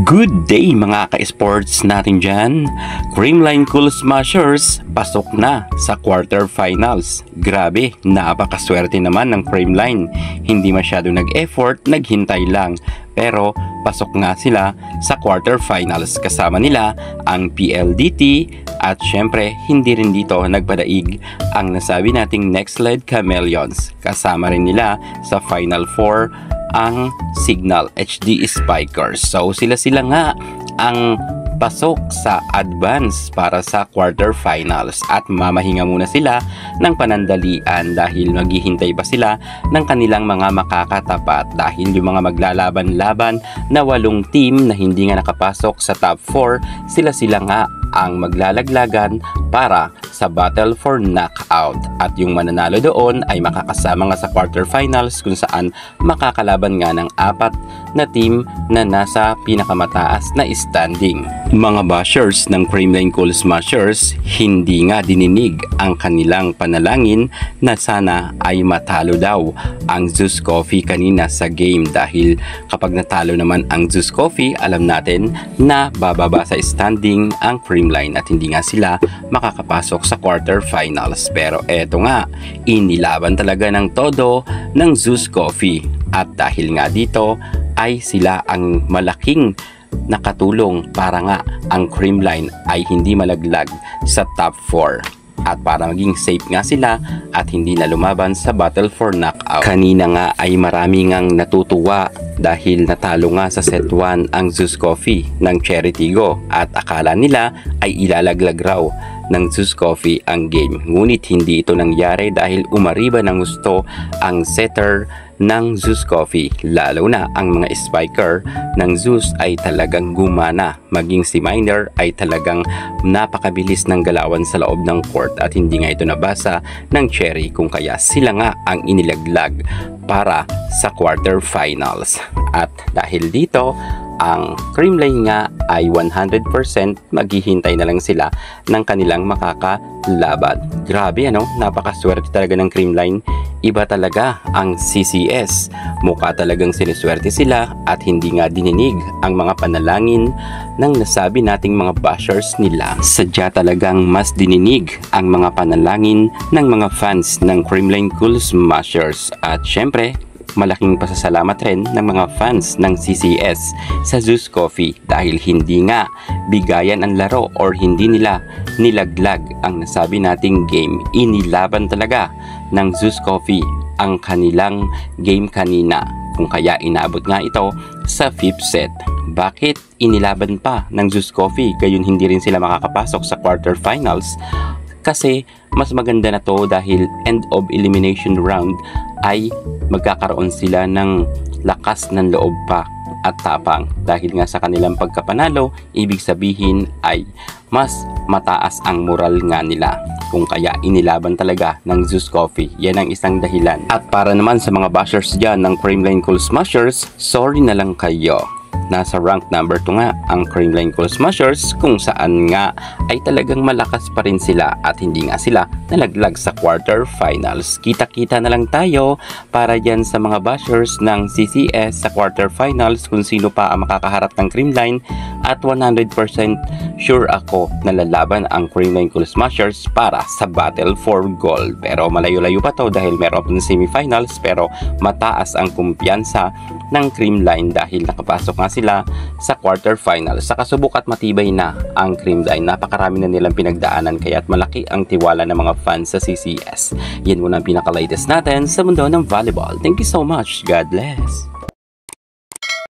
Good day mga ka-sports natin dyan. Creamline Cool Smashers pasok na sa quarterfinals. Grabe, napakaswerte naman ng Creamline. Hindi masyado nag-effort, naghintay lang. Pero pasok nga sila sa quarterfinals. Kasama nila ang PLDT at syempre hindi rin dito nagpadaig ang nasabi nating Next Led Chameleons. Kasama rin nila sa Final 4 ang Signal HD Spikers. So sila nga ang pasok sa advance para sa quarterfinals at mamahinga muna sila ng panandalian dahil maghihintay pa sila ng kanilang mga makakatapat dahil yung mga maglalaban-laban na 8 team na hindi nga nakapasok sa top 4 sila nga ang maglalaglagan para sa battle for knockout at yung mananalo doon ay makakasama nga sa quarterfinals kung saan makakalaban nga ng 4 na team na nasa pinakamataas na standing. Mga bashers ng Creamline Cool Smashers, hindi nga dininig ang kanilang panalangin na sana ay matalo daw ang Zeus Coffee kanina sa game dahil kapag natalo naman ang Zeus Coffee, alam natin na bababa sa standing ang Creamline at hindi nga sila makakapasok sa quarterfinals. Pero eto nga, inilaban talaga ng todo ng Zeus Coffee at dahil nga dito ay sila ang malaking nakatulong para nga ang Creamline ay hindi malaglag sa top 4 at para maging safe nga sila at hindi na lumaban sa battle for knockout. Kanina nga ay marami ngang natutuwa dahil natalo nga sa set 1 ang Zeus Coffee ng Cherry Tigo at akala nila ay ilalaglag raw ng Zeus Coffee ang game. Ngunit hindi ito nangyari dahil umariba ng gusto ang setter ng Zeus Coffee, lalo na ang mga spiker ng Zeus ay talagang gumana, maging si Miner ay talagang napakabilis ng galawan sa loob ng court at hindi nga ito nabasa ng Cherry kung kaya sila nga ang inilaglag para sa quarterfinals. At dahil dito ang Creamline nga ay 100% maghihintay na lang sila ng kanilang makakalaban. Grabe napakaswerte talaga ng Creamline. Iba talaga ang CCS. Mukha talagang siniswerte sila at hindi nga dininig ang mga panalangin ng nasabi nating mga bashers nila. Sadya talagang mas dininig ang mga panalangin ng mga fans ng Creamline Cool Smashers. At syempre, malaking pasasalamat rin ng mga fans ng CCS sa Zeus Coffee dahil hindi nga bigayan ang laro or hindi nila nilaglag ang nasabi nating game. Inilaban talaga ng Zeus Coffee ang kanilang game kanina kung kaya inabot nga ito sa 5th set. Bakit inilaban pa ng Zeus Coffee gayon hindi rin sila makakapasok sa quarterfinals? Kasi mas maganda na to dahil end of elimination round ay magkakaroon sila ng lakas ng loob pa at tapang dahil nga sa kanilang pagkapanalo, ibig sabihin ay mas mataas ang moral nga nila kung kaya inilaban talaga ng Zeus Coffee. Yan ang isang dahilan. At para naman sa mga bashers dyan ng Creamline Cool Smashers, sorry na lang kayo. Nasa rank number 2 nga ang Creamline Cool Smashers kung saan nga ay talagang malakas pa rin sila at hindi nga sila nalaglag sa quarterfinals. Kita-kita na lang tayo para dyan sa mga bashers ng CCS sa quarterfinals kung sino pa ang makakaharap ng Creamline at 100% sure ako na lalaban ang Creamline Cool Smashers para sa battle for gold. Pero malayo-layo pa to dahil meron pa ng semifinals pero mataas ang kumpiyansa ng Creamline dahil nakapasok nga sila sa quarterfinals. Sa kasubok at matibay na ang Creamline, napakarami na nilang pinagdaanan kaya't malaki ang tiwala ng mga fans sa CCS. Yan muna ang pinaka-latest natin sa mundo ng volleyball. Thank you so much. God bless.